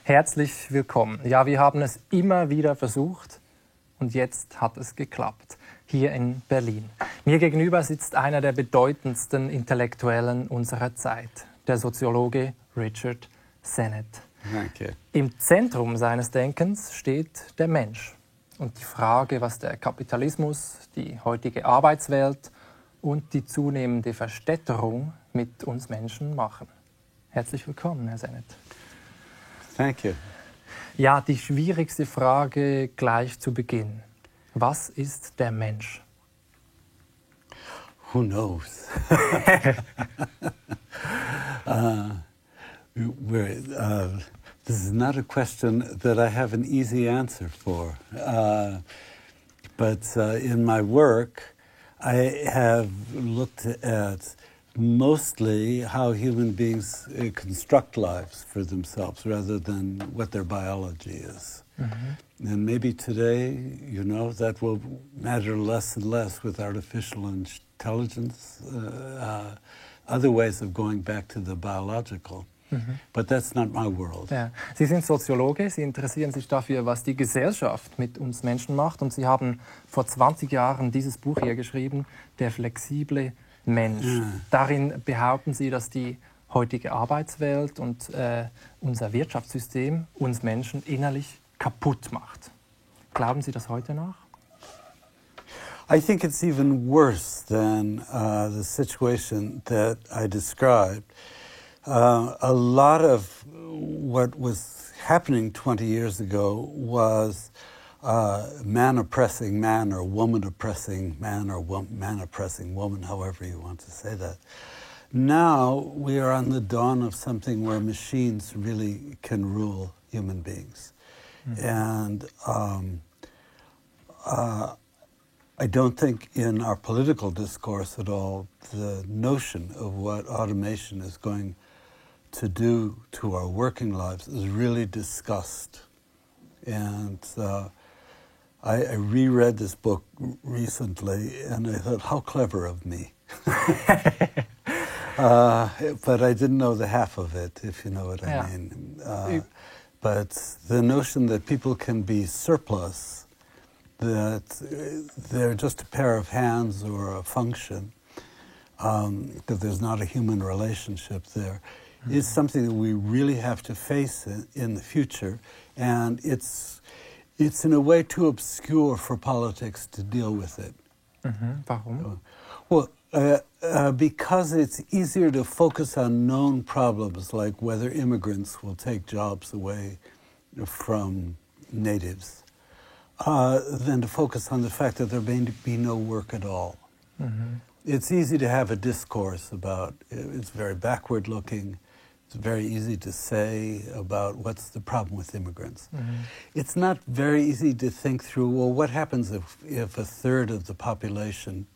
Herzlich willkommen. Ja, wir haben es immer wieder versucht und jetzt hat es geklappt. Hier in Berlin. Mir gegenüber sitzt einer der bedeutendsten Intellektuellen unserer Zeit, der Soziologe Richard Sennett. Danke. Im Zentrum seines Denkens steht der Mensch und die Frage, was der Kapitalismus, die heutige Arbeitswelt und die zunehmende Verstädterung mit uns Menschen machen. Herzlich willkommen, Herr Sennett. Thank you. Ja, die schwierigste Frage gleich zu Beginn. Was ist der Mensch? Who knows? This is not a question that I have an easy answer for. But in my work, I have looked at mostly how human beings construct lives for themselves rather than what their biology is. Mm-hmm. And maybe today, that will matter less and less with artificial intelligence, other ways of going back to the biological. Mhm. But that's not my world. Ja. Sie sind Soziologe, Sie interessieren sich dafür, was die Gesellschaft mit uns Menschen macht. Und Sie haben vor 20 Jahren dieses Buch hier geschrieben, Der flexible Mensch. Ja. Darin behaupten Sie, dass die heutige Arbeitswelt und unser Wirtschaftssystem uns Menschen innerlich kaputt macht. Glauben Sie das heute noch? I think it's even worse than the situation that I described. A lot of what was happening 20 years ago was man oppressing man or woman oppressing man or man oppressing woman, however you want to say that. Now we are on the dawn of something where machines really can rule human beings. Mm-hmm. And I don't think in our political discourse at all the notion of what automation is going to do to our working lives is really discussed. And I reread this book recently and I thought, how clever of me. But I didn't know the half of it, if you know what I mean. But the notion that people can be surplus, that they're just a pair of hands or a function, that there's not a human relationship there, is something that we really have to face in the future. And it's in a way too obscure for politics to deal with it. Mm-hmm. Warum? Well, because it's easier to focus on known problems like whether immigrants will take jobs away from natives than to focus on the fact that there may be no work at all. Mm-hmm. It's easy to have a discourse about, it's very backward looking, it's very easy to say about what's the problem with immigrants. Mm-hmm. It's not very easy to think through, well, what happens if a third of the population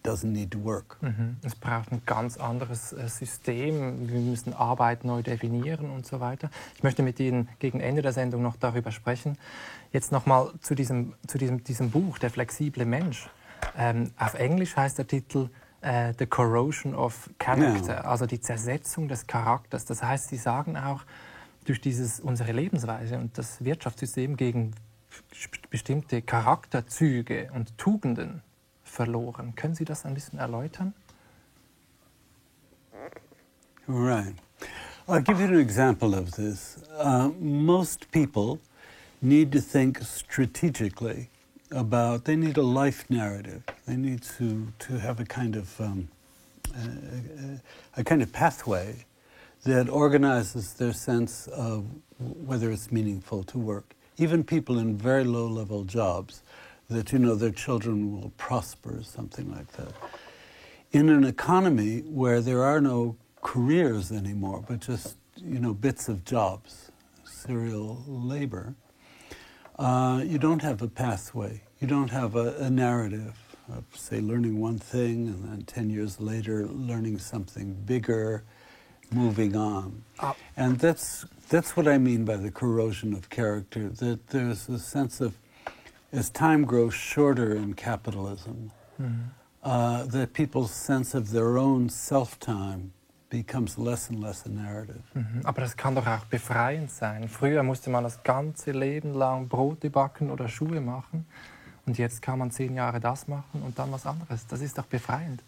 doesn't need to work? Mhm. Es braucht ein ganz anderes System. Wir müssen Arbeit neu definieren und so weiter. Ich möchte mit Ihnen gegen Ende der Sendung noch darüber sprechen. Jetzt nochmal zu diesem Buch, Der flexible Mensch. Auf Englisch heißt der Titel The Corrosion of Character, ja. Also die Zersetzung des Charakters. Das heißt, Sie sagen auch, durch unsere Lebensweise und das Wirtschaftssystem gegen bestimmte Charakterzüge und Tugenden verloren. Können Sie das ein bisschen erläutern? Right. I'll give you an example of this. Most people need to think strategically about, they need a life narrative. They need to have a kind of pathway that organizes their sense of whether it's meaningful to work. Even people in very low-level jobs, that their children will prosper, or something like that. In an economy where there are no careers anymore, but just bits of jobs, serial labor, you don't have a pathway. You don't have a narrative of, say, learning one thing and then 10 years later learning something bigger, moving on. And that's what I mean by the corrosion of character, that there's a sense of, as time grows shorter in capitalism, that people's sense of their own self-time becomes less and less a narrative. Aber das kann doch auch befreiend sein. Früher musste man das ganze Leben lang Brote backen oder Schuhe machen. Und jetzt kann man 10 Jahre das machen und dann was anderes. Das ist doch befreiend.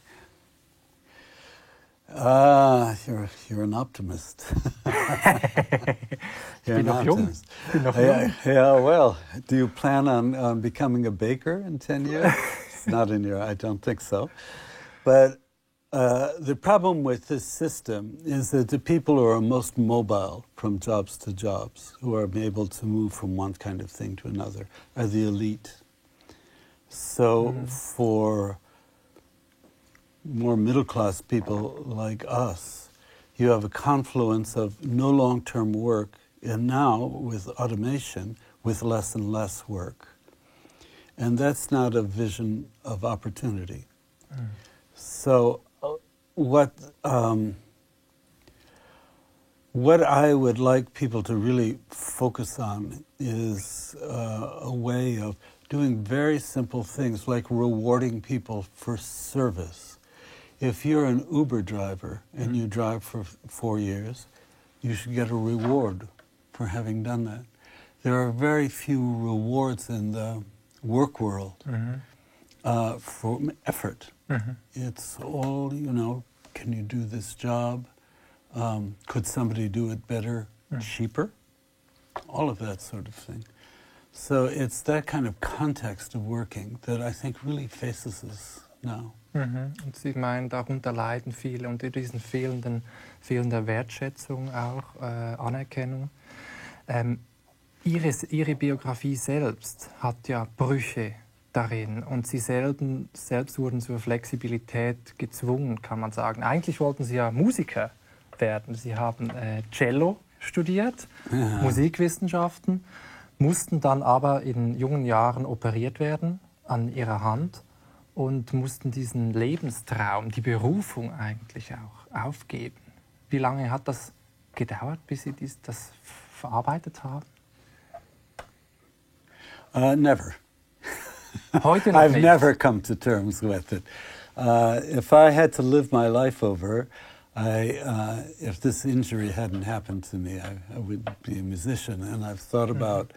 You're an optimist. Ich bin noch jung. Yeah, well, do you plan on becoming a baker in 10 years? It's not in your, I don't think so. But the problem with this system is that the people who are most mobile from jobs to jobs, who are able to move from one kind of thing to another, are the elite. So for more middle-class people like us, you have a confluence of no long-term work, and now with automation, with less and less work. And that's not a vision of opportunity. So what I would like people to really focus on is a way of doing very simple things like rewarding people for service. If you're an Uber driver and you drive for 4 years, you should get a reward for having done that. There are very few rewards in the work world for effort. It's all, can you do this job? Could somebody do it better, cheaper? All of that sort of thing. So it's that kind of context of working that I think really faces us now. Und Sie meinen, darunter leiden viele unter diesen fehlender Wertschätzung auch, Anerkennung. Ihre Biografie selbst hat ja Brüche darin und Sie selbst wurden zur Flexibilität gezwungen, kann man sagen. Eigentlich wollten Sie ja Musiker werden. Sie haben Cello studiert, Musikwissenschaften, mussten dann aber in jungen Jahren operiert werden an Ihrer Hand und mussten diesen Lebenstraum, die Berufung eigentlich auch aufgeben. Wie lange hat das gedauert, bis Sie das verarbeitet haben? Never. Heute noch I've nicht. never come to terms with it. If I had to live my life over, if this injury hadn't happened to me, I would be a musician. And I've thought about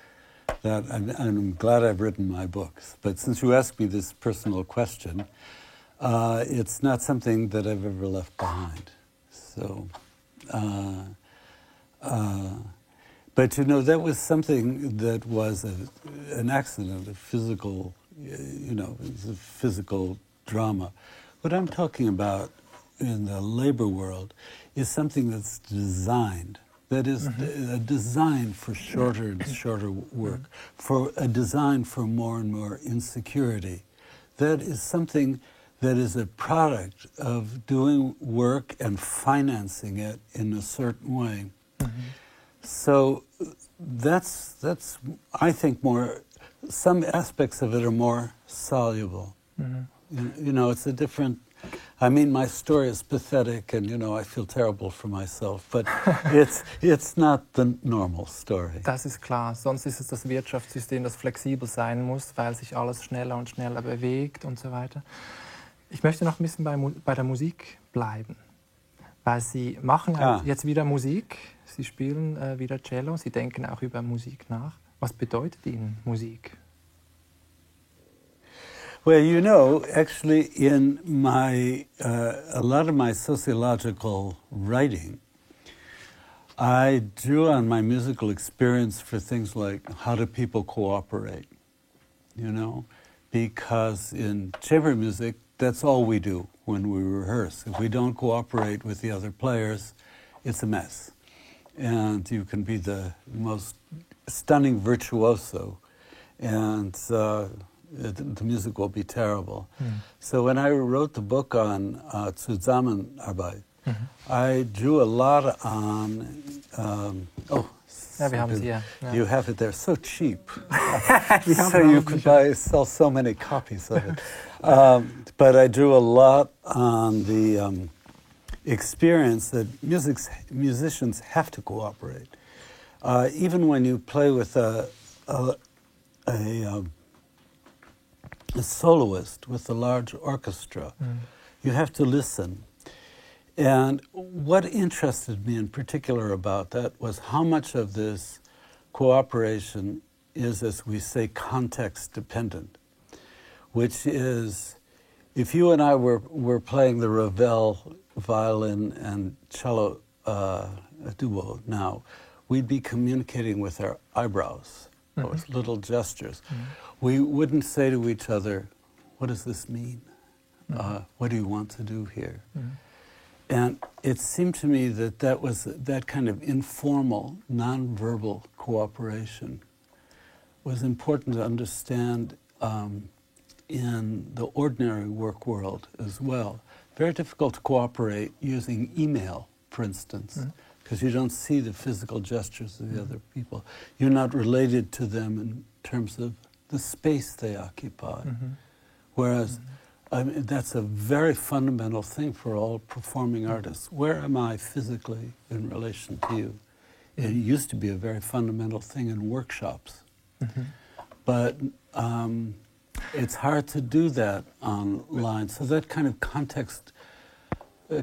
that. I'm glad I've written my books. But since you asked me this personal question, it's not something that I've ever left behind. So, but that was something that was an accident, a physical, it was a physical drama. What I'm talking about in the labor world is something that's designed. That is a design for shorter and shorter work, for a design for more and more insecurity. That is something that is a product of doing work and financing it in a certain way. So that's I think some aspects of it are more soluble. It's a different. I mean, my story is pathetic, and I feel terrible for myself. But it's not the normal story. Das ist klar. Sonst ist es das Wirtschaftssystem, das flexibel sein muss, weil sich alles schneller und schneller bewegt und so weiter. Ich möchte noch ein bisschen bei der Musik bleiben, weil Sie machen jetzt wieder Musik. Sie spielen wieder Cello. Sie denken auch über Musik nach. Was bedeutet Ihnen Musik? Well, actually, in a lot of my sociological writing, I drew on my musical experience for things like how do people cooperate, because in chamber music, that's all we do when we rehearse. If we don't cooperate with the other players, it's a mess. And you can be the most stunning virtuoso, and the music will be terrible. So when I wrote the book on Zusammenarbeit, I drew a lot on. Wir haben sie, ja. You have it there, so cheap. So you could sell so many copies of it. But I drew a lot on the experience that musicians have to cooperate. Even when you play with a soloist with a large orchestra, you have to listen. And what interested me in particular about that was how much of this cooperation is, as we say, context dependent, which is, if you and I were playing the Ravel violin and cello duo now, we'd be communicating with our eyebrows, mm-hmm. with little gestures. Mm-hmm. We wouldn't say to each other, what does this mean? Mm-hmm. What do you want to do here? Mm-hmm. And it seemed to me that that kind of informal, nonverbal cooperation was important to understand in the ordinary work world as well. Very difficult to cooperate using email, for instance, because you don't see the physical gestures of the other people. You're not related to them in terms of the space they occupy. Mm-hmm. Whereas that's a very fundamental thing for all performing artists. Where am I physically in relation to you? It used to be a very fundamental thing in workshops. Mm-hmm. But it's hard to do that online. So that kind of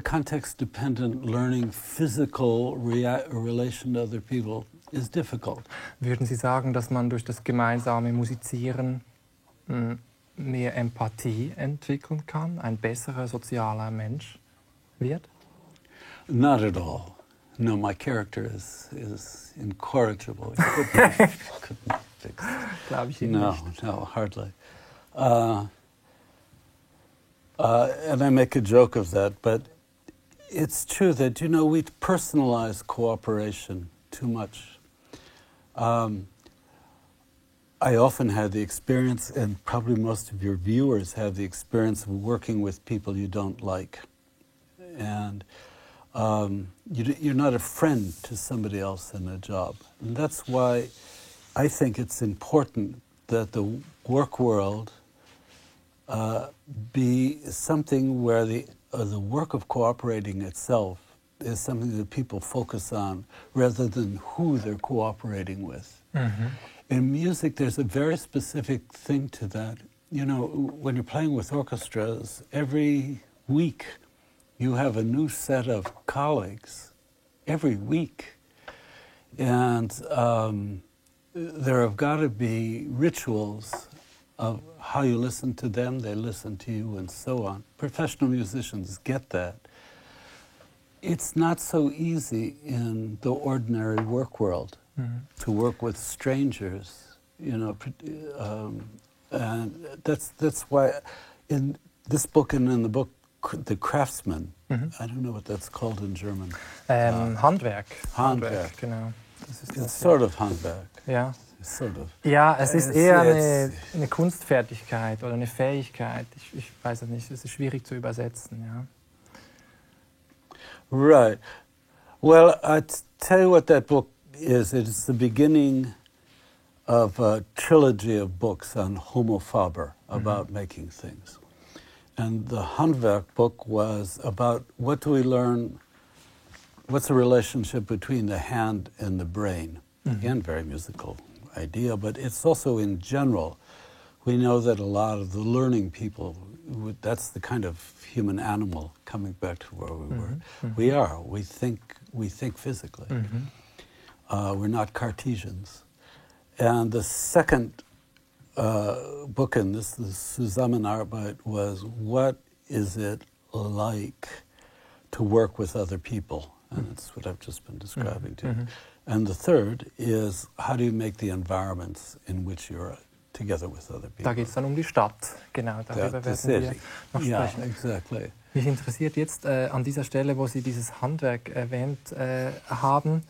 context-dependent learning, physical relation to other people is difficult. Würden Sie sagen, dass man durch das gemeinsame Musizieren mehr Empathie entwickeln kann, ein besserer sozialer Mensch wird? Not at all. No, my character is incorrigible. Couldn't fix it. Glaube ich Ihnen nicht. No, hardly. And I make a joke of that, but it's true that, we personalize cooperation too much. I often had the experience, and probably most of your viewers have the experience of working with people you don't like. And you're not a friend to somebody else in a job. And that's why I think it's important that the work world be something where the work of cooperating itself is something that people focus on rather than who they're cooperating with. Mm-hmm. In music, there's a very specific thing to that. When you're playing with orchestras, every week you have a new set of colleagues, every week. And there have got to be rituals of how you listen to them, they listen to you, and so on. Professional musicians get that. It's not so easy in the ordinary work world. Mm-hmm. To work with strangers, and that's why in this book and in the book, The Craftsman, mm-hmm. I don't know what that's called in German. Handwerk. Handwerk, genau. It's sort of Handwerk. Ja. Sort of. Ja, es ist eher eine Kunstfertigkeit oder eine Fähigkeit. Ich weiß es nicht, es ist schwierig zu übersetzen. Ja. Right. Well, I tell you what that book is. It is the beginning of a trilogy of books on Homo Faber, about mm-hmm. making things. And the Handwerk book was about what do we learn, what's the relationship between the hand and the brain. Mm-hmm. Again, very musical idea, but it's also in general. We know that a lot of the learning people, that's the kind of human animal, coming back to where we were. Mm-hmm. We think physically. Mm-hmm. We're not Cartesians. And the second book in this, the Zusammenarbeit, was what is it like to work with other people? And that's what I've just been describing to you. Mm-hmm. And the third is how do you make the environments in which you're together with other people. Da geht es dann die Stadt, genau, darüber werden wir noch sprechen. Exactly. Mich interessiert jetzt an dieser Stelle, wo Sie dieses Handwerk erwähnt haben,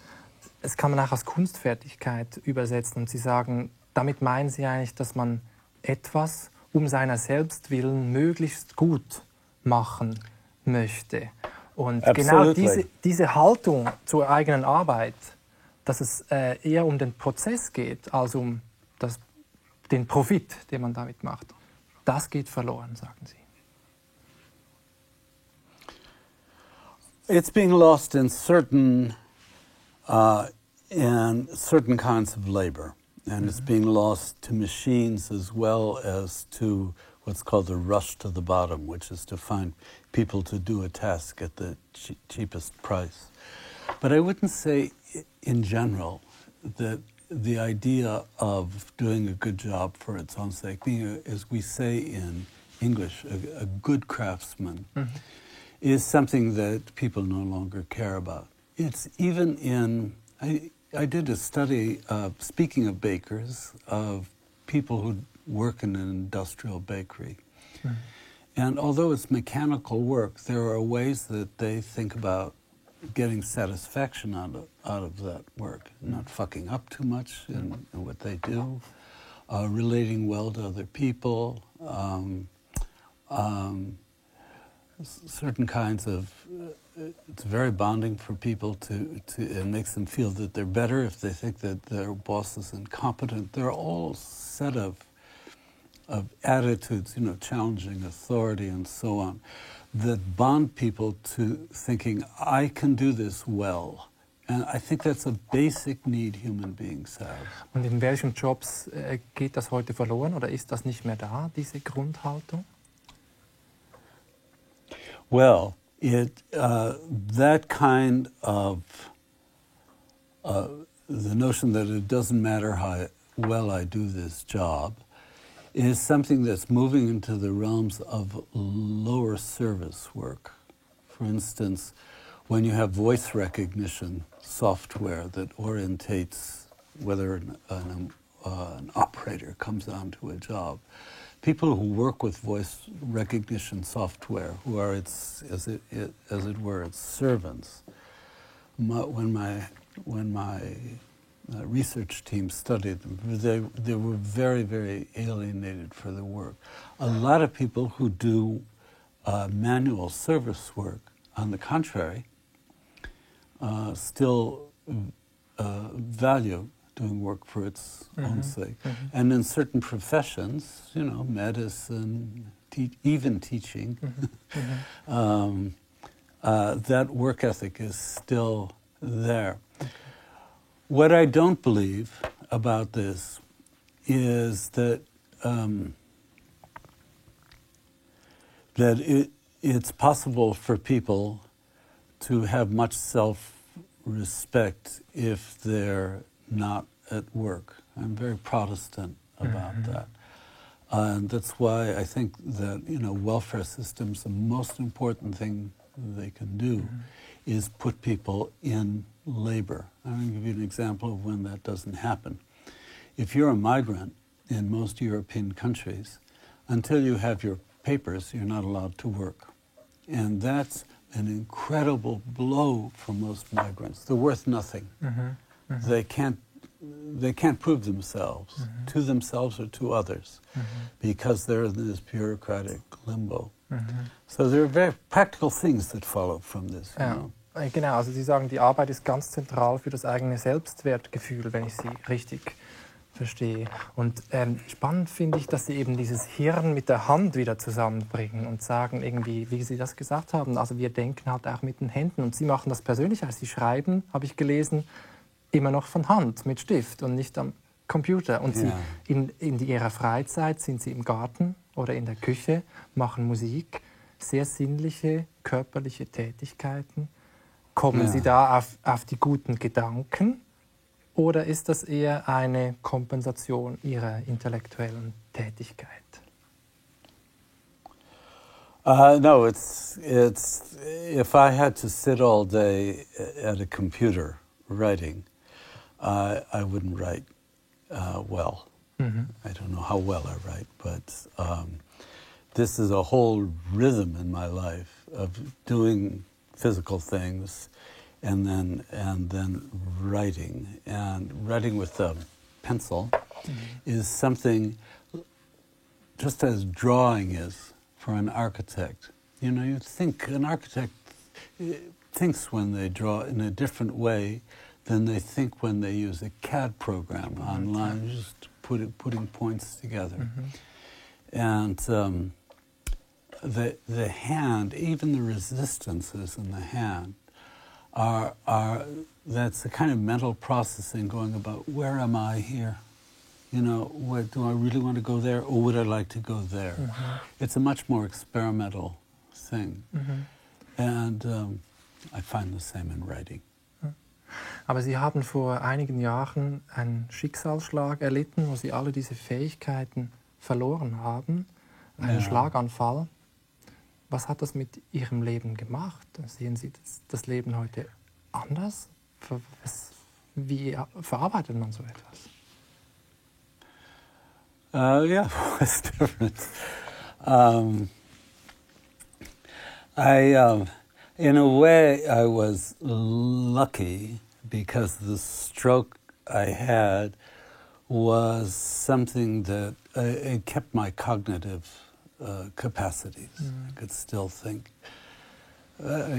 es kann man auch als Kunstfertigkeit übersetzen und Sie sagen, damit meinen Sie eigentlich, dass man etwas um seiner selbst willen möglichst gut machen möchte. Und Absolutely. Genau diese Haltung zur eigenen Arbeit, dass es eher um den Prozess geht, als um den Profit, den man damit macht, das geht verloren, sagen Sie. It's being lost in certain kinds of labor, and it's being lost to machines as well as to what's called the rush to the bottom, which is to find people to do a task at the cheapest price. But I wouldn't say, in general, that the idea of doing a good job for its own sake, being, as we say in English, a good craftsman, is something that people no longer care about. It's even in, I did a study, speaking of bakers, of people who work in an industrial bakery. And although it's mechanical work, there are ways that they think about getting satisfaction out of that work, not fucking up too much in what they do, relating well to other people, certain kinds of, it's very bonding for people to it makes them feel that they're better if they think that their boss is incompetent. They're all set of attitudes, you know, challenging authority and so on, that bond people to thinking, I can do this well. And I think that's a basic need human beings have. Und in welchen Jobs geht das heute verloren oder ist das nicht mehr da, diese Grundhaltung? Well, that kind of the notion that it doesn't matter how well I do this job is something that's moving into the realms of lower service work. For instance, when you have voice recognition software that orientates whether an operator comes onto a job, people who work with voice recognition software, who are its, as it were, its servants. When my research team studied them, they were very, very alienated for their work. A lot of people who do manual service work, on the contrary, still value doing work for its own sake. And in certain professions, you know, medicine, even teaching, that work ethic is still there. What I don't believe about this is that it's possible for people to have much self-respect if they're not at work. I'm very Protestant about that. And that's why I think that, you know, welfare systems, the most important thing they can do is put people in labor. I'm going to give you an example of when that doesn't happen. If you're a migrant in most European countries, until you have your papers, you're not allowed to work. And that's an incredible blow for most migrants. They're worth nothing. They can't prove themselves to themselves or to others because they're in this bureaucratic limbo. So there are very practical things that follow from this. You know? Genau, also Sie sagen, die Arbeit ist ganz zentral für das eigene Selbstwertgefühl, wenn ich Sie richtig verstehe. Und spannend finde ich, dass Sie eben dieses Hirn mit der Hand wieder zusammenbringen und sagen irgendwie, wie Sie das gesagt haben, also wir denken halt auch mit den Händen. Und Sie machen das persönlich, als Sie schreiben, habe ich gelesen, immer noch von Hand mit Stift und nicht am Computer. Und Sie in Ihrer Freizeit sind Sie im Garten oder in der Küche, machen Musik, sehr sinnliche, körperliche Tätigkeiten. Kommen Sie da auf die guten Gedanken oder ist das eher eine Kompensation Ihrer intellektuellen Tätigkeit? No, it's if I had to sit all day at a computer writing, I wouldn't write well. I don't know how well I write, but this is a whole rhythm in my life of doing physical things and then writing. And writing with a pencil is something just as drawing is for an architect. You know, you think an architect thinks when they draw in a different way than they think when they use a CAD program online, just putting points together. And the hand, even the resistances in the hand, are that's a kind of mental processing going about, where am I here? You know, do I really want to go there, or would I like to go there? It's a much more experimental sing. And I find the same in writing. Aber Sie haben vor einigen Jahren einen Schicksalsschlag erlitten, wo Sie alle diese Fähigkeiten verloren haben, einen Schlaganfall. Was hat das mit Ihrem Leben gemacht? Sehen Sie das Leben heute anders? Wie verarbeitet man so etwas? Yeah, it's different. In a way, I was lucky because the stroke I had was something that it kept my cognitive capacities. I could still think.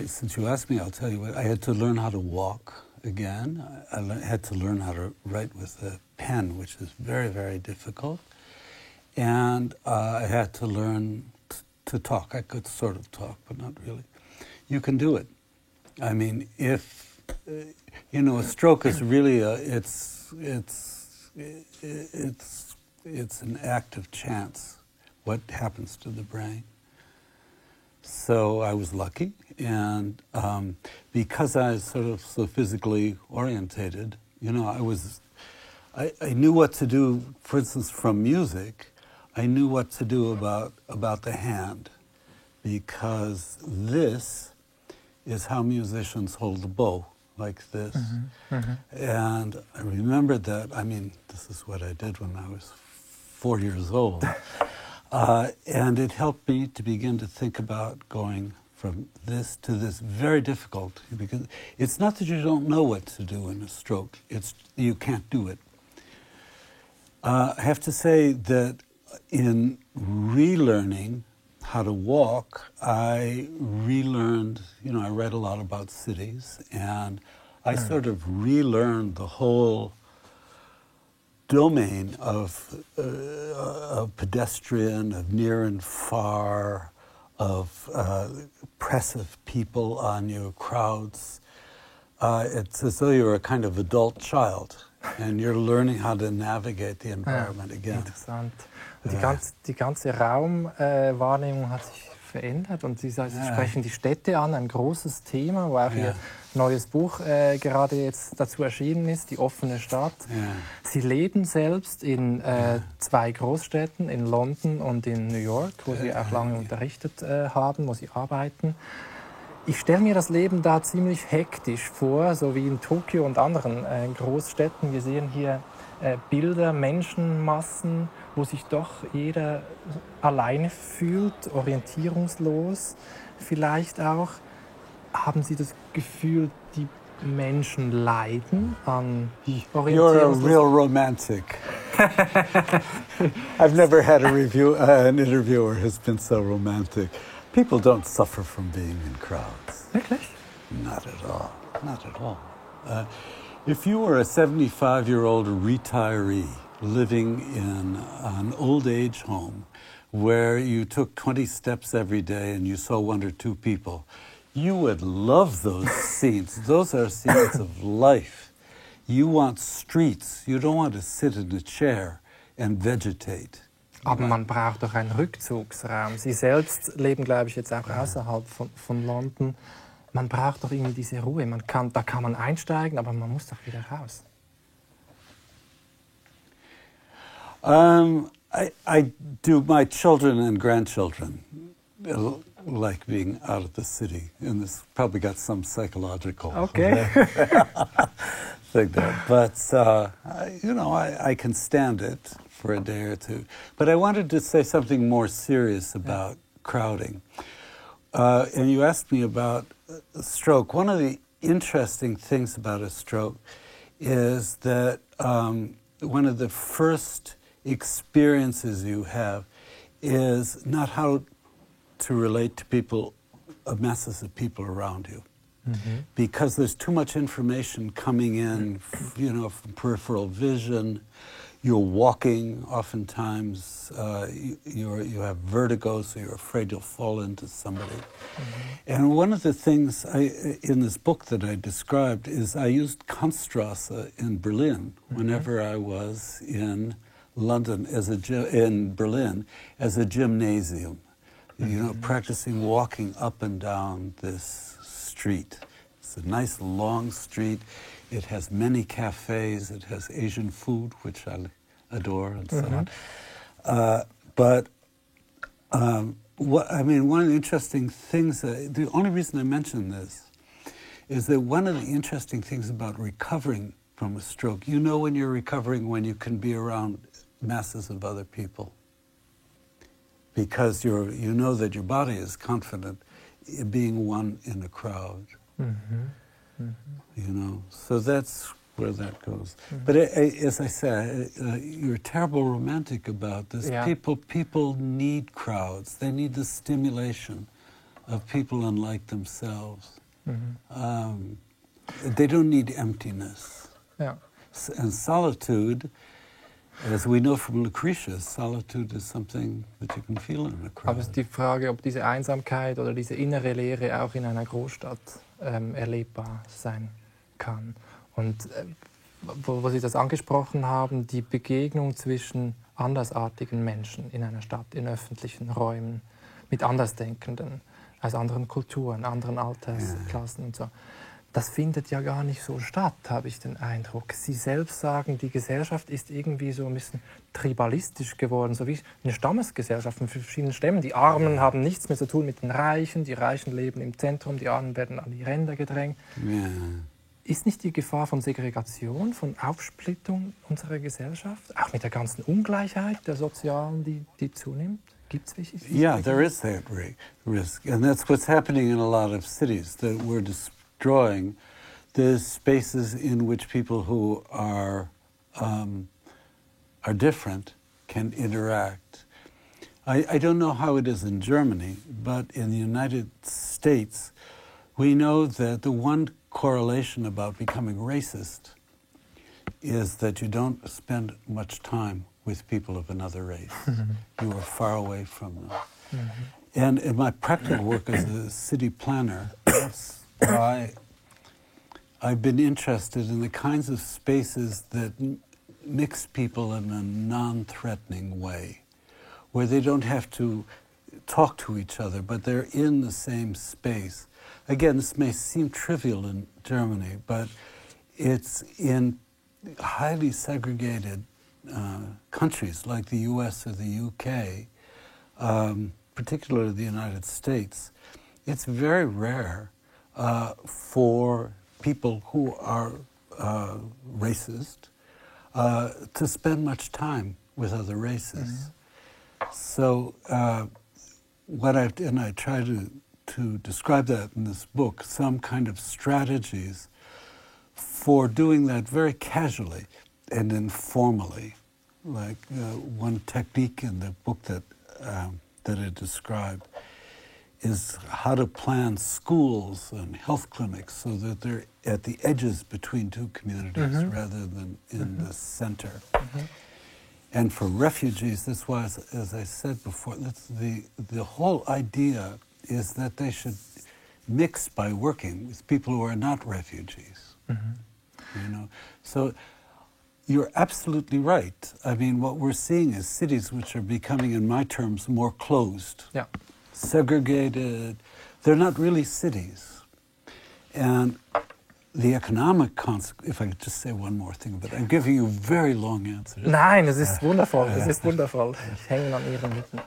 Since you asked me, I'll tell you what. I had to learn how to walk again. I had to learn how to write with a pen, which is very, very difficult. And I had to learn to talk. I could sort of talk, but not really. You can do it. I mean, if a stroke is really it's an act of chance. What happens to the brain? So I was lucky, and because I was sort of so physically orientated, I knew what to do. For instance, from music, I knew what to do about the hand, because this is how musicians hold the bow, like this. And I remembered that. I mean, this is what I did when I was 4 years old. And it helped me to begin to think about going from this to this. Very difficult, because it's not that you don't know what to do in a stroke, it's you can't do it. I have to say that in relearning how to walk, I relearned, I read a lot about cities, and I sort of relearned the whole domain of pedestrian, of near and far, of press of people on you, crowds. It's as though you're a kind of adult child, and you're learning how to navigate the environment again. Interessant. Die ganze Raumwahrnehmung hat sich verändert, und Sie sprechen die Städte an, ein großes Thema, wo auch Ihr neues Buch gerade jetzt dazu erschienen ist, Die offene Stadt. Sie leben selbst in 2 Großstädten, in London und in New York, wo Sie auch lange unterrichtet haben, wo Sie arbeiten. Ich stelle mir das Leben da ziemlich hektisch vor, so wie in Tokio und anderen Großstädten. Wir sehen hier Bilder, Menschenmassen, wo sich doch jeder alleine fühlt, orientierungslos vielleicht auch. Haben Sie das Gefühl, die Menschen leiden an Orientierungslosigkeit? You're a real romantic. I've never had an interviewer who's been so romantic. People don't suffer from being in crowds. Wirklich? Not at all. Not at all. If you were a 75-year-old retiree living in an old age home where you took 20 steps every day and you saw 1 or 2 people, you would love those scenes. Those are scenes of life. You want streets. You don't want to sit in a chair and vegetate. Aber man braucht doch einen Rückzugsraum. Sie selbst leben, glaube ich, jetzt auch außerhalb von London. Man braucht doch irgendwie diese Ruhe. Da kann man einsteigen, aber man muss doch wieder raus. I do. My children and grandchildren like being out of the city, and this probably got some psychological thing there. But I can stand it for a day or two. But I wanted to say something more serious about crowding. And you asked me about a stroke. One of the interesting things about a stroke is that one of the first experiences you have is not how to relate to people, masses of people around you. Because there's too much information coming in, from peripheral vision. You're walking, oftentimes you have vertigo, so you're afraid you'll fall into somebody. And one of the things in this book that I described is I used Kantstrasse in Berlin whenever I was in London in Berlin as a gymnasium. practicing walking up and down this street. It's a nice long street. It has many cafes. It has Asian food, which I adore, and so on. One of the interesting things, the only reason I mention this is that one of the interesting things about recovering from a stroke, when you're recovering when you can be around masses of other people, because you know that your body is confident in being one in a crowd. So that's where that goes. But as I said, you're a terrible romantic about this. Yeah. People need crowds. They need the stimulation of people unlike themselves. They don't need emptiness. Ja. And solitude, as we know from Lucretius, solitude is something that you can feel in a crowd. Aber es ist die Frage, ob diese Einsamkeit oder diese innere Leere auch in einer Großstadt erlebbar sein kann. Und wo Sie das angesprochen haben, die Begegnung zwischen andersartigen Menschen in einer Stadt, in öffentlichen Räumen, mit Andersdenkenden, aus anderen Kulturen, anderen Altersklassen und so. Das findet ja gar nicht so statt, habe ich den Eindruck. Sie selbst sagen, die Gesellschaft ist irgendwie so ein bisschen tribalistisch geworden, so wie eine Stammesgesellschaft mit verschiedenen Stämmen. Die Armen haben nichts mehr zu tun mit den Reichen, die Reichen leben im Zentrum, die Armen werden an die Ränder gedrängt. Ja. Ist nicht die Gefahr von Segregation, von Aufsplittung unserer Gesellschaft, auch mit der ganzen Ungleichheit der Sozialen, die zunimmt? Gibt's welche? Yeah, there is that risk. And that's what's happening in a lot of cities, that we're destroying the spaces in which people who are different can interact. I don't know how it is in Germany, but in the United States, we know that the one correlation about becoming racist is that you don't spend much time with people of another race. You are far away from them. And in my practical work as a city planner, that's why I've been interested in the kinds of spaces that mix people in a non-threatening way, where they don't have to talk to each other, but they're in the same space. Again, this may seem trivial in Germany, but it's in highly segregated countries like the US or the UK, particularly the United States. It's very rare for people who are racist to spend much time with other races. So I try to describe that in this book, some kind of strategies for doing that very casually and informally. Like one technique in the book that I describe is how to plan schools and health clinics so that they're at the edges between two communities rather than in the center. And for refugees, this was, as I said before, that's the whole idea is that they should mix by working with people who are not refugees. So you're absolutely right. I mean, what we're seeing is cities which are becoming, in my terms, more closed, segregated. They're not really cities. And the economic if I could just say one more thing, but I'm giving you very long answers. Nein, es ist wundervoll, es ist wundervoll. Ich hänge an Ihren Lippen.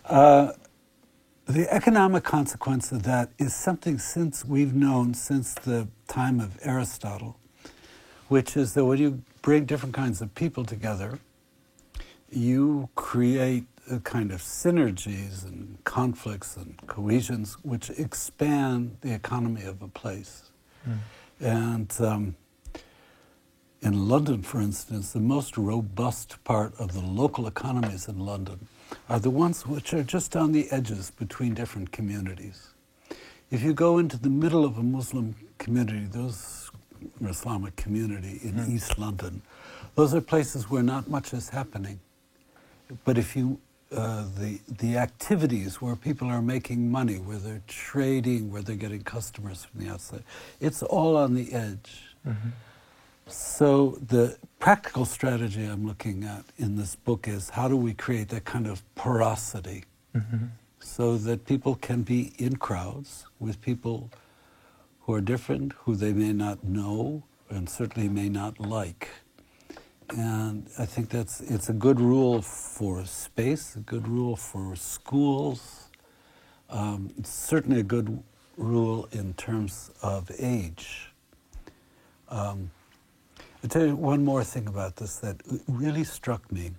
The economic consequence of that is something we've known since the time of Aristotle, which is that when you bring different kinds of people together, you create a kind of synergies and conflicts and cohesions which expand the economy of a place. And in London, for instance, the most robust part of the local economies in London are the ones which are just on the edges between different communities. If you go into the middle of a Muslim community, or Islamic community in East London, those are places where not much is happening. But if you, the activities where people are making money, where they're trading, where they're getting customers from the outside, it's all on the edge. So the practical strategy I'm looking at in this book is how do we create that kind of porosity so that people can be in crowds with people who are different, who they may not know and certainly may not like. And I think it's a good rule for space, a good rule for schools. It's certainly a good rule in terms of age. I'll tell you one more thing about this that really struck me.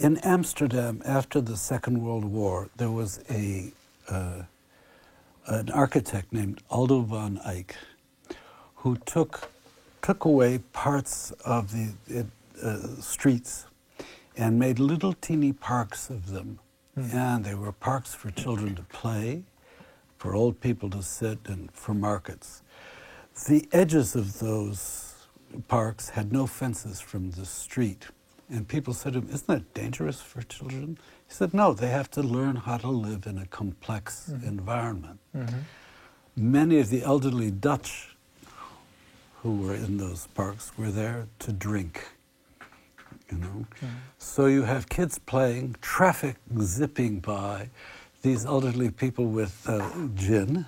In Amsterdam, after the Second World War, there was an architect named Aldo van Eyck who took away parts of the streets and made little teeny parks of them. And they were parks for children to play, for old people to sit, and for markets. The edges of those parks had no fences from the street. And people said to him, "Isn't that dangerous for children?" He said, "No, they have to learn how to live in a complex environment." Many of the elderly Dutch who were in those parks were there to drink, you know. So you have kids playing, traffic zipping by, these elderly people with gin,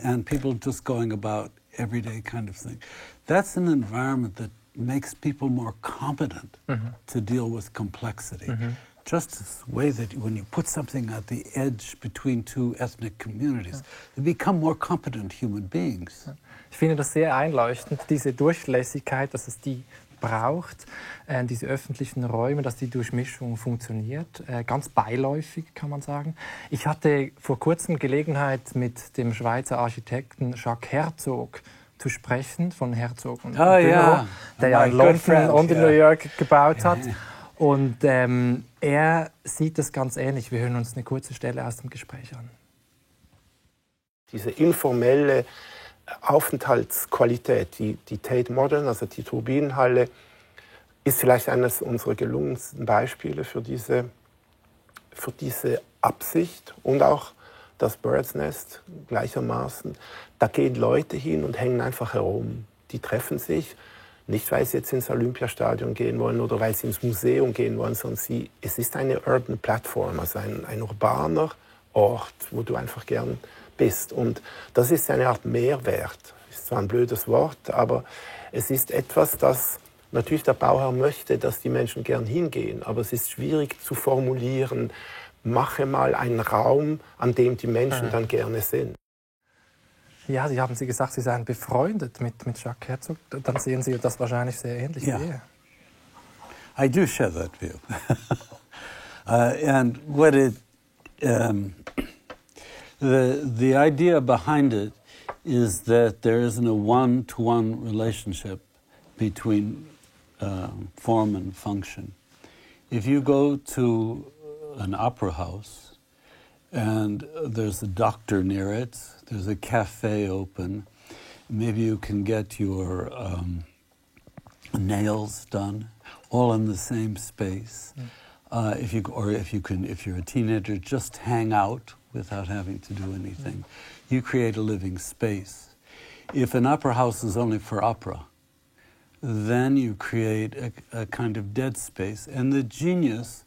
and people just going about everyday kind of thing. That's an environment that makes people more competent to deal with complexity. Just this way that when you put something at the edge between two ethnic communities, they become more competent human beings. Ich finde das sehr einleuchtend, diese Durchlässigkeit, dass es die braucht, diese öffentlichen Räume, dass die Durchmischung funktioniert. Ganz beiläufig, kann man sagen. Ich hatte vor kurzem Gelegenheit, mit dem Schweizer Architekten Jacques Herzog zu sprechen, von Herzog und Büro, der ja in London und in New York gebaut hat. Und er sieht das ganz ähnlich. Wir hören uns eine kurze Stelle aus dem Gespräch an. Diese informelle Aufenthaltsqualität, die Tate Modern, also die Turbinenhalle, ist vielleicht eines unserer gelungensten Beispiele für diese Absicht und auch das Bird's Nest gleichermaßen. Da gehen Leute hin und hängen einfach herum. Die treffen sich, nicht weil sie jetzt ins Olympiastadion gehen wollen oder weil sie ins Museum gehen wollen, sondern es ist eine Urban Platform, also ein urbaner Ort, wo du einfach gern bist. Und das ist eine Art Mehrwert. Ist zwar ein blödes Wort, aber es ist etwas, das natürlich der Bauherr möchte, dass die Menschen gern hingehen. Aber es ist schwierig zu formulieren, mache mal einen Raum, an dem die Menschen dann gerne sind. Ja, Sie haben gesagt, Sie seien befreundet mit Jacques Herzog. Dann sehen Sie das wahrscheinlich sehr ähnlich wie er. I do share that view. And what the idea behind it is that there isn't a one-to-one relationship between form and function. If you go to an opera house and there's a doctor near it, there's a cafe open, maybe you can get your nails done, all in the same space. If you're a teenager, just hang out without having to do anything. You create a living space. If an opera house is only for opera, then you create a kind of dead space. And the genius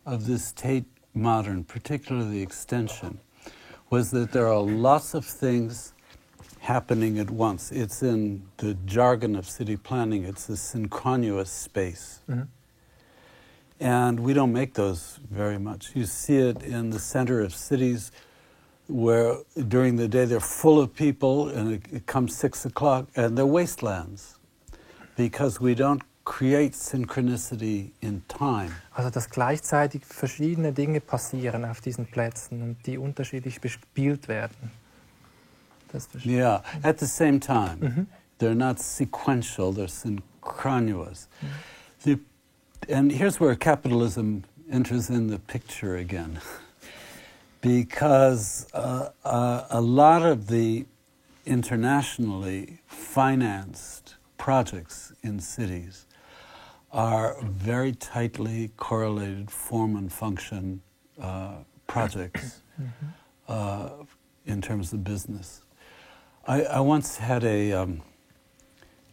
of this Tate Modern, particularly the extension, was that there are lots of things happening at once. It's in the jargon of city planning, it's a synchronous space. And we don't make those very much. You see it in the center of cities where during the day they're full of people and it comes 6 o'clock and they're wastelands because we don't create synchronicity in time. Also dass gleichzeitig verschiedene Dinge passieren auf diesen Plätzen und die unterschiedlich bespielt werden. Yeah, at the same time. They're not sequential, they're synchronous. And here's where capitalism enters in the picture again. Because a lot of the internationally financed projects in cities are very tightly correlated form and function projects in terms of business. I once had I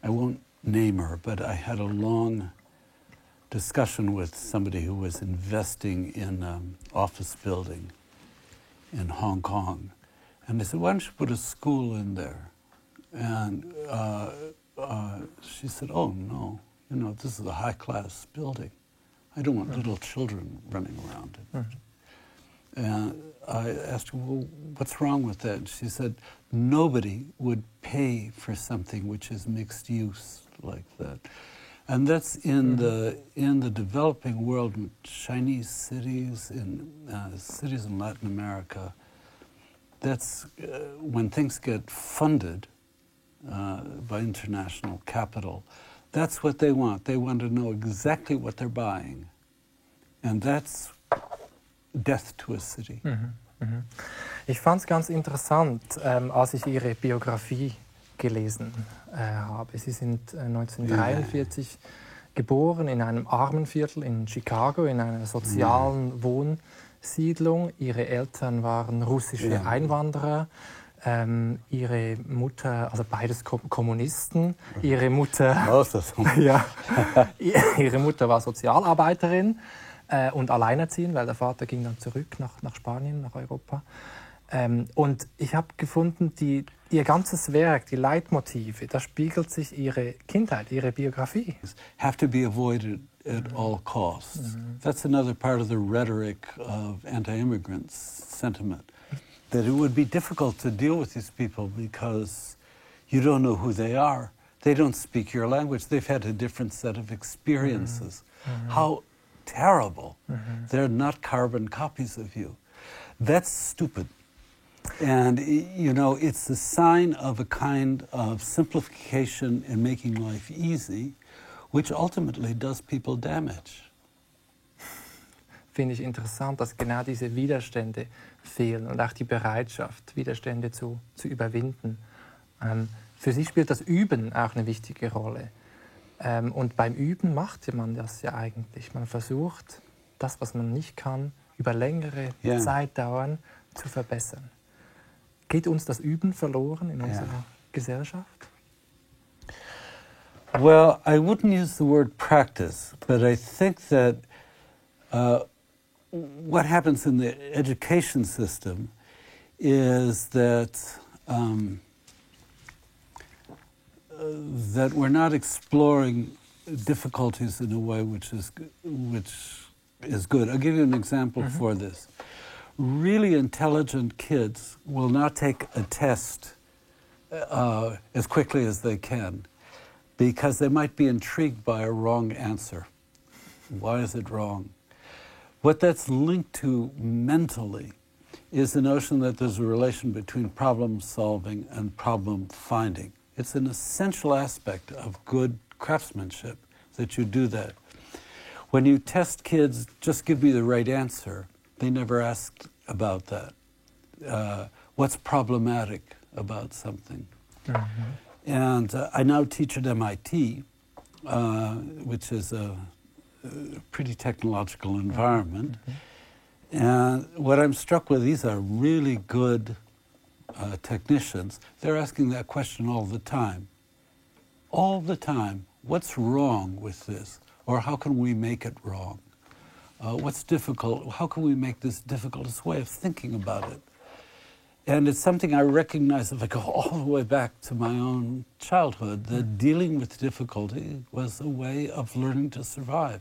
won't name her, but I had a long discussion with somebody who was investing in an office building. in Hong Kong. And they said, why don't you put a school in there? And she said, oh, no, this is a high-class building. I don't want little children running around it. And I asked her, well, what's wrong with that? And she said, nobody would pay for something which is mixed use like that. And that's in the developing world, in Chinese cities, in cities in Latin America. That's when things get funded by international capital. That's what they want. They want to know exactly what they're buying. And that's death to a city. Ich fand es ganz interessant, als ich Ihre Biografie gelesen habe. Sie sind 1943 geboren in einem Armenviertel in Chicago, in einer sozialen Wohnsiedlung. Ihre Eltern waren russische Einwanderer. Ihre Mutter, also beides Kommunisten. Ihre Mutter, ihre Mutter war Sozialarbeiterin und alleinerziehend, weil der Vater ging dann zurück nach Spanien, nach Europa. Und ich habe gefunden, ihr ganzes Werk, die Leitmotive, da spiegelt sich Ihre Kindheit, Ihre Biografie. Have to be avoided at all costs. That's another part of the rhetoric of anti-immigrant sentiment. That it would be difficult to deal with these people because you don't know who they are. They don't speak your language. They've had a different set of experiences. How terrible. They're not carbon copies of you. That's stupid. And, it's a sign of a kind of simplification and making life easy, which ultimately does people damage. Finde ich interessant, dass genau diese Widerstände fehlen und auch die Bereitschaft, Widerstände zu überwinden. Für Sie spielt das Üben auch eine wichtige Rolle. Und beim Üben macht man das ja eigentlich. Man versucht, das, was man nicht kann, über längere Zeitdauern zu verbessern. Geht uns das Üben verloren in unserer Gesellschaft? Well, I wouldn't use the word practice, but I think that what happens in the education system is that that we're not exploring difficulties in a way which is good. I'll give you an example for this. Really intelligent kids will not take a test as quickly as they can because they might be intrigued by a wrong answer. Why is it wrong? What that's linked to mentally is the notion that there's a relation between problem solving and problem finding. It's an essential aspect of good craftsmanship that you do that. When you test kids, just give me the right answer, they never ask about that. What's problematic about something? And I now teach at MIT, which is a pretty technological environment. And what I'm struck with, these are really good technicians. They're asking that question all the time. All the time. What's wrong with this? Or how can we make it wrong? What's difficult? How can we make this difficult? It's a way of thinking about it. And it's something I recognize if I go all the way back to my own childhood, that dealing with difficulty was a way of learning to survive.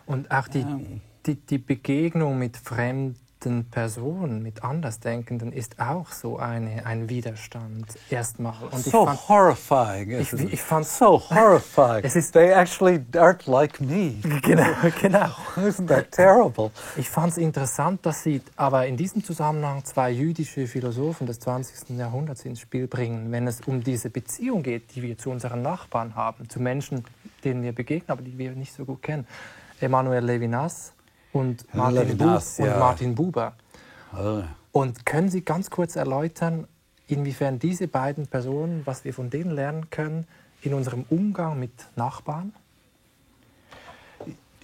Und auch die Begegnung mit fremden Personen, mit Andersdenkenden, ist auch so ein Widerstand erstmal. Und so horrifying. Ich fand so horrifying. They actually aren't like me. Genau. Isn't that terrible? Ich fand es interessant, dass Sie aber in diesem Zusammenhang zwei jüdische Philosophen des 20. Jahrhunderts ins Spiel bringen, wenn es um diese Beziehung geht, die wir zu unseren Nachbarn haben, zu Menschen, denen wir begegnen, aber die wir nicht so gut kennen. Emmanuel Levinas und Martin Buber. Und können Sie ganz kurz erläutern, inwiefern diese beiden Personen, was wir von denen lernen können, in unserem Umgang mit Nachbarn?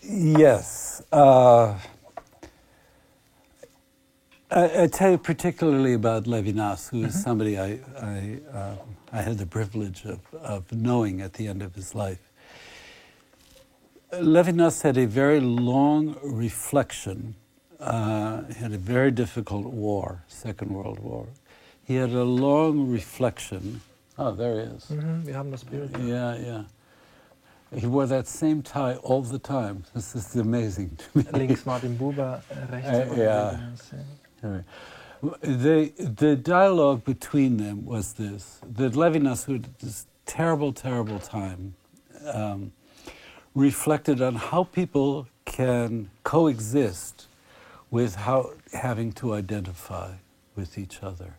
Yes. I tell you particularly about Levinas, who is somebody I had the privilege of knowing at the end of his life. Levinas had a very long reflection had a very difficult war, Second World War. He had a long reflection. Oh, there he is. Wir haben das Bild. Yeah, yeah. He wore that same tie all the time. This is amazing to me. Links Martin Buber, rechts yeah. The dialogue between them was this, that Levinas, who had this terrible, terrible time, reflected on how people can coexist without having to identify with each other.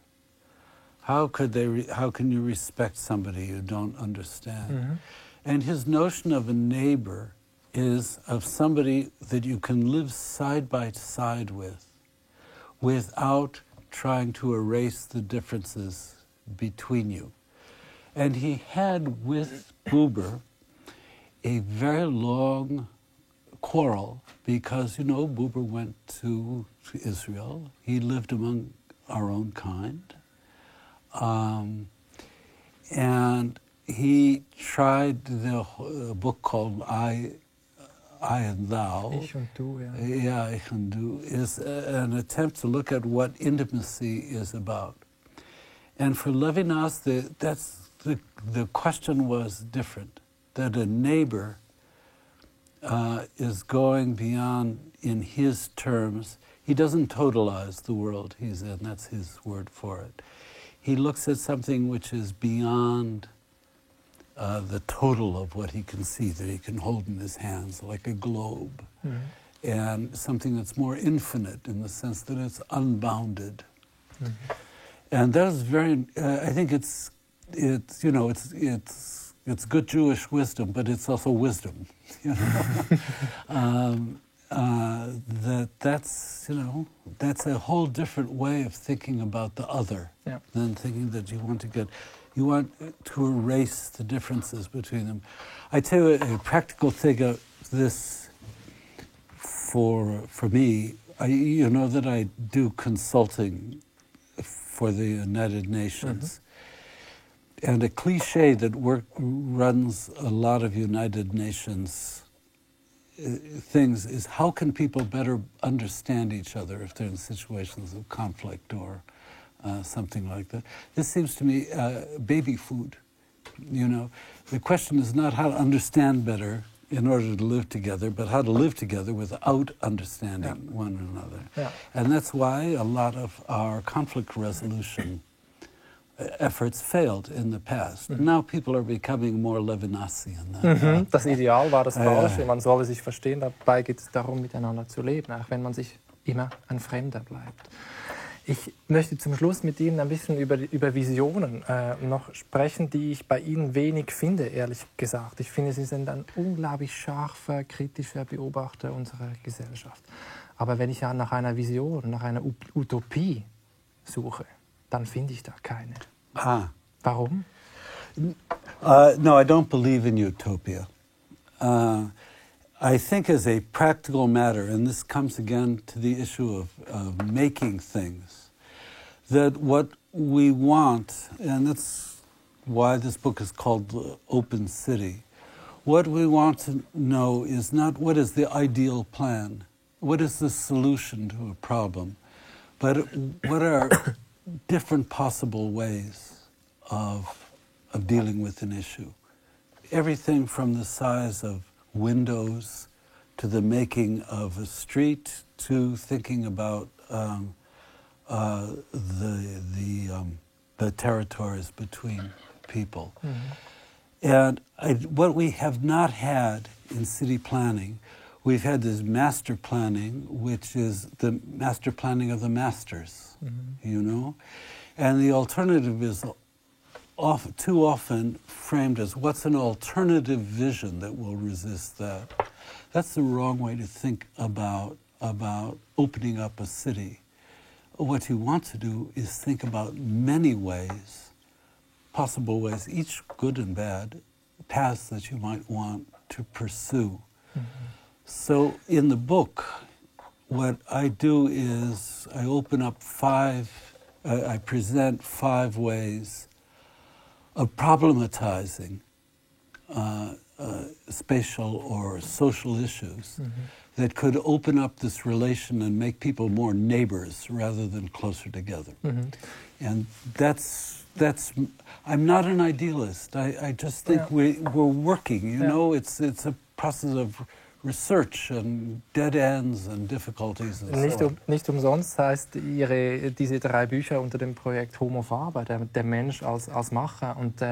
How can you respect somebody you don't understand? And his notion of a neighbor is of somebody that you can live side by side with without trying to erase the differences between you. And he had with Buber a very long quarrel because, Buber went to Israel. He lived among our own kind. And he tried a book called I and Thou. Ich und du, ja. Yeah, Ich und Du is an attempt to look at what intimacy is about. And for Levinas, the question was different, that a neighbor is going beyond, in his terms, he doesn't totalize the world he's in, that's his word for it. He looks at something which is beyond the total of what he can see, that he can hold in his hands, like a globe, and something that's more infinite in the sense that it's unbounded. And that is very. I think it's good Jewish wisdom, but it's also wisdom. That's a whole different way of thinking about the other than thinking that you want to erase the differences between them. I tell you a practical thing of this for me. You know that I do consulting for the United Nations. And a cliche that runs a lot of United Nations things is, how can people better understand each other if they're in situations of conflict or something like that? This seems to me baby food. The question is not how to understand better in order to live together, but how to live together without understanding one another. Yeah. And that's why a lot of our conflict resolution efforts failed in the past. Now people are becoming more Levinasian. Das Ideal war das Falsche, man solle sich verstehen, dabei geht es darum, miteinander zu leben, auch wenn man sich immer ein Fremder bleibt. Ich möchte zum Schluss mit Ihnen ein bisschen über Visionen noch sprechen, die ich bei Ihnen wenig finde, ehrlich gesagt. Ich finde, Sie sind ein unglaublich scharfer, kritischer Beobachter unserer Gesellschaft. Aber wenn ich nach einer Vision, nach einer Utopie suche, dann finde ich da keine. Warum? No, I don't believe in utopia. I think as a practical matter, and this comes again to the issue of making things, that what we want, and that's why this book is called The Open City, what we want to know is not what is the ideal plan, what is the solution to a problem, but what are different possible ways of dealing with an issue. Everything from the size of windows to the making of a street to thinking about the territories between people. And what we have not had in city planning, we've had this master planning, which is the master planning of the masters, and the alternative is too often framed as what's an alternative vision that will resist that. That's the wrong way to think about opening up a city. What you want to do is think about many ways, possible ways, each good and bad, paths that you might want to pursue. So in the book, what I do is I open up I present 5 ways of problematizing spatial or social issues that could open up this relation and make people more neighbors rather than closer together. And that's. I'm not an idealist. I just think we're working. You know, it's a process of research and dead ends and difficulties and so on. Nicht umsonst heißt diese 3 Bücher unter dem Projekt Homo Faber, der Mensch als Macher. Und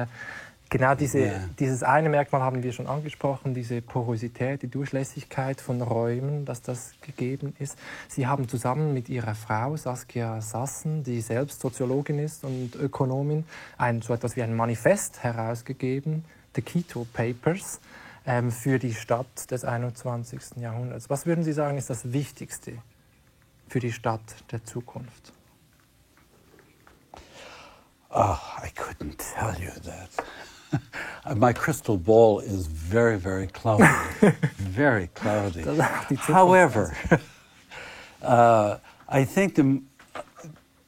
genau dieses eine Merkmal haben wir schon angesprochen, diese Porosität, die Durchlässigkeit von Räumen, dass das gegeben ist. Sie haben zusammen mit Ihrer Frau Saskia Sassen, die selbst Soziologin ist und Ökonomin, so etwas wie ein Manifest herausgegeben, The Quito Papers, für die Stadt des 21. Jahrhunderts. Was würden Sie sagen, ist das Wichtigste für die Stadt der Zukunft? Oh, I couldn't tell you that. My crystal ball is very, very cloudy. Very cloudy. However, I think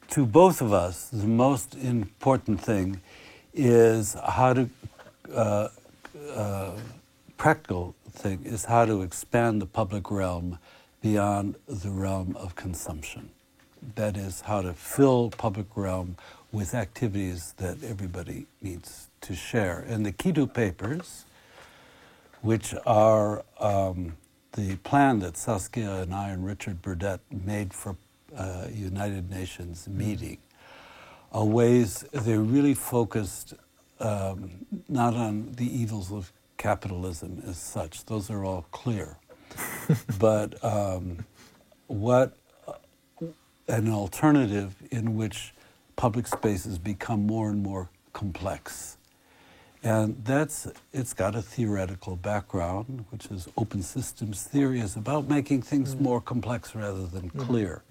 to both of us, the most important thing is how to practical thing is how to expand the public realm beyond the realm of consumption. That is, how to fill public realm with activities that everybody needs to share. And the Quito Papers, which are the plan that Saskia and I and Richard Burdett made for a United Nations meeting, are ways they're really focused not on the evils of capitalism as such, those are all clear, but what an alternative in which public spaces become more and more complex. And it's got a theoretical background, which is open systems theory, is about making things more complex rather than clear.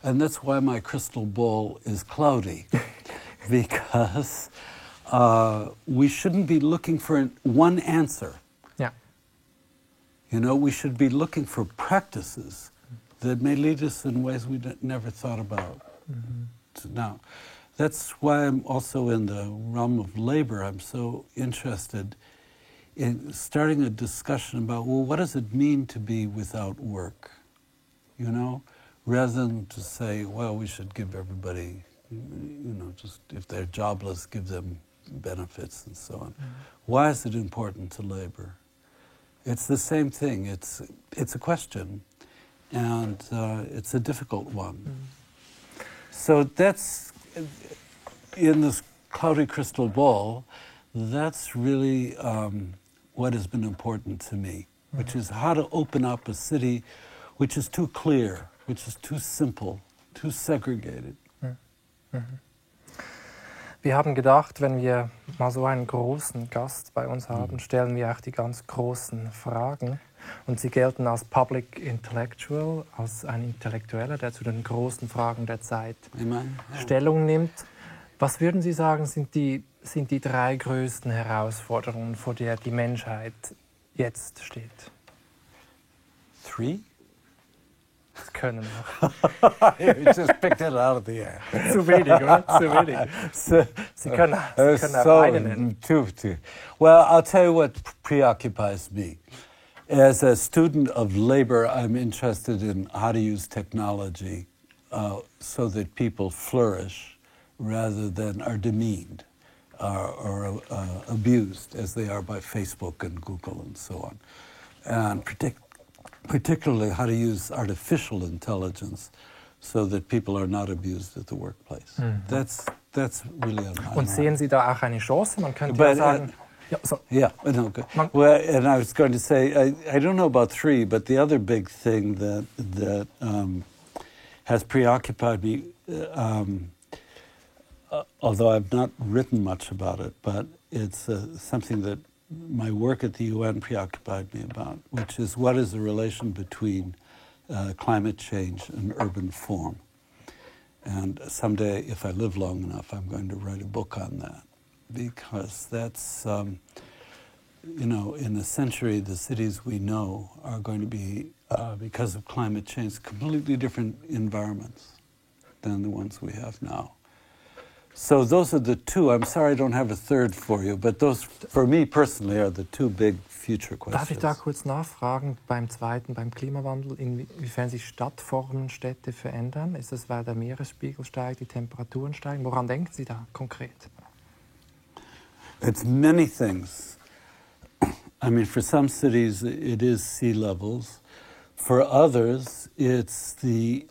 And that's why my crystal ball is cloudy, because we shouldn't be looking for one answer. Yeah. You know, we should be looking for practices that may lead us in ways we never thought about. Now, that's why I'm also in the realm of labor. I'm so interested in starting a discussion about, well, what does it mean to be without work? You know, rather than to say, well, we should give everybody, you know, just if they're jobless, give them benefits and so on. Why is it important to labor? It's the same thing. It's a question, and it's a difficult one. So that's, in this cloudy crystal ball, that's really what has been important to me, which is how to open up a city which is too clear, which is too simple, too segregated. Wir haben gedacht, wenn wir mal so einen großen Gast bei uns haben, stellen wir auch die ganz großen Fragen. Und Sie gelten als Public Intellectual, als ein Intellektueller, der zu den großen Fragen der Zeit Stellung nimmt. Was würden Sie sagen, sind die 3 größten Herausforderungen, vor der die Menschheit jetzt steht? 3? Das können wir. You just picked it out of the air. Zu wenig, oder? Zu wenig. Sie können auch eine nennen. Two. Well, I'll tell you what preoccupies me. As a student of labor, I'm interested in how to use technology so that people flourish rather than are demeaned or abused as they are by Facebook and Google and so on. And particularly how to use artificial intelligence so that people are not abused at the workplace. That's really on my mind. Und sehen Sie da auch eine Chance? Man könnte ja sagen... Yeah, no, good. Well, and I was going to say, I don't know about 3, but the other big thing that has preoccupied me, although I've not written much about it, but it's something that my work at the UN preoccupied me about, which is what is the relation between climate change and urban form. And someday, if I live long enough, I'm going to write a book on that. Because that's, you know, in a century, the cities we know are going to be, because of climate change, completely different environments than the ones we have now. So those are the 2. I'm sorry I don't have a 3rd for you, but those, for me personally, are the 2 big future questions. Darf ich da kurz nachfragen, beim zweiten, beim Klimawandel, inwiefern sich Stadtformen, Städte verändern? Ist es, weil der Meeresspiegel steigt, die Temperaturen steigen? Woran denken Sie da konkret? It's many things. I mean, for some cities, it is sea levels. For others, it's the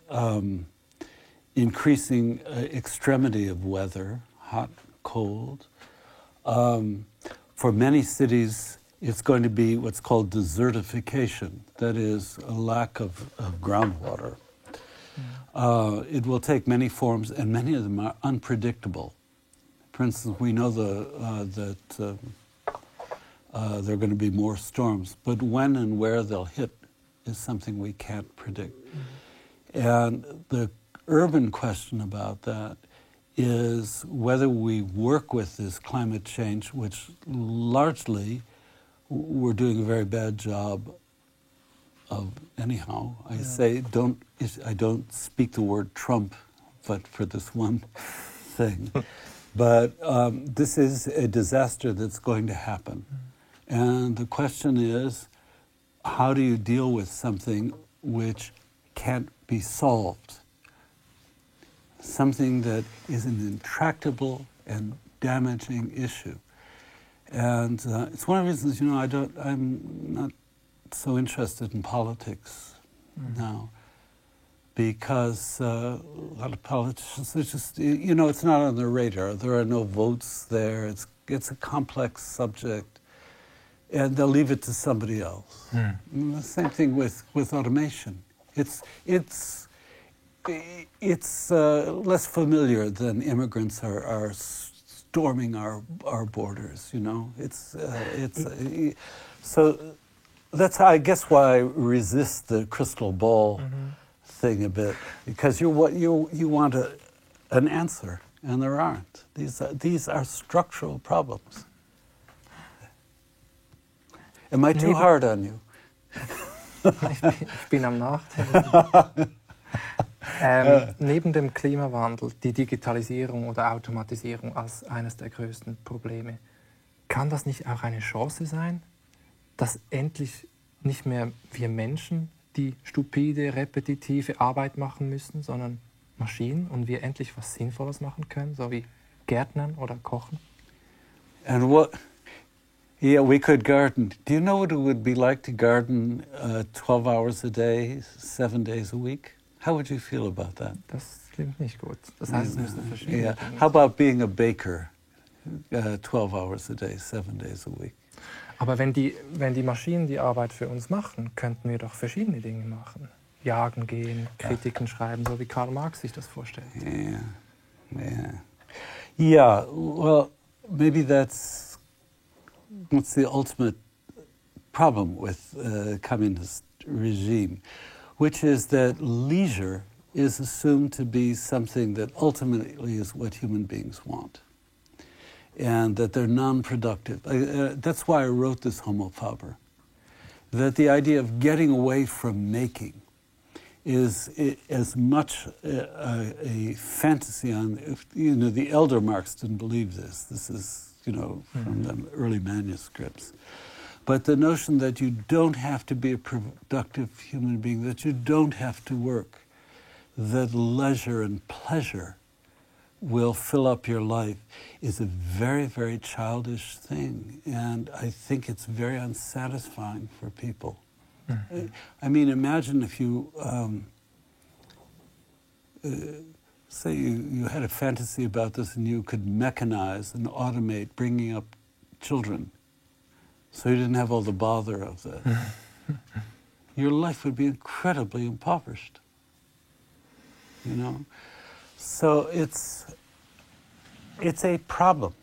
increasing extremity of weather, hot, cold. For many cities, it's going to be what's called desertification, that is, a lack of groundwater. It will take many forms, and many of them are unpredictable. For instance, we know that there are going to be more storms, but when and where they'll hit is something we can't predict. And the urban question about that is whether we work with this climate change, which largely we're doing a very bad job of anyhow. I don't speak the word Trump, but for this one thing. But this is a disaster that's going to happen. And the question is, how do you deal with something which can't be solved? Something that is an intractable and damaging issue. And it's one of the reasons, I'm not so interested in politics now. Because a lot of politicians, it's not on their radar. There are no votes there. It's a complex subject. And they'll leave it to somebody else. And the same thing with automation. It's less familiar than immigrants are storming our borders. So that's how, I guess, why I resist the crystal ball thing a bit, because you want an answer, and there aren't. These are structural problems. Am I too hard on you? Ich bin am Nachdenken. Neben dem Klimawandel, die Digitalisierung oder Automatisierung als eines der größten Probleme, kann das nicht auch eine Chance sein, dass endlich nicht mehr wir Menschen die stupide, repetitive Arbeit machen müssen, sondern Maschinen und wir endlich was Sinnvolles machen können, so wie Gärtnern oder Kochen? Yeah, we could garden. Do you know what it would be like to garden 12 hours a day, 7 days a week? How would you feel about that? Das klingt nicht gut. Das heißt, es müssen verschiedene Yeah. Dinge How about being a baker, 12 hours a day, 7 days a week? Aber wenn die Maschinen die Arbeit für uns machen, könnten wir doch verschiedene Dinge machen. Jagen gehen, Kritiken schreiben, so wie Karl Marx sich das vorstellt. Yeah, well, maybe that's the ultimate problem with communist regime, which is that leisure is assumed to be something that ultimately is what human beings want, and that they're non-productive. That's why I wrote this Homo Faber, that the idea of getting away from making is as much a fantasy on, the elder Marx didn't believe this. This is, from the early manuscripts. But the notion that you don't have to be a productive human being, that you don't have to work, that leisure and pleasure will fill up your life is a very, very childish thing. And I think it's very unsatisfying for people. I mean, imagine if you, say you had a fantasy about this and you could mechanize and automate bringing up children so you didn't have all the bother of that. Your life would be incredibly impoverished, So it's a problem.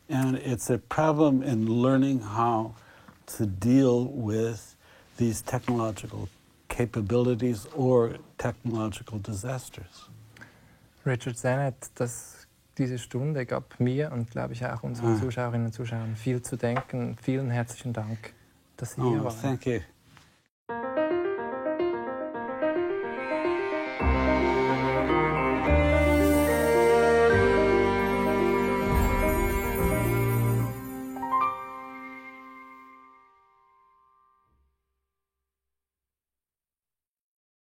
And it's a problem in learning how to deal with these technological capabilities or technological disasters. Richard Sennett, diese Stunde gab mir und, glaube ich, auch unseren Zuschauerinnen und Zuschauern viel zu denken. Vielen herzlichen Dank, dass Sie hier waren. Thank you.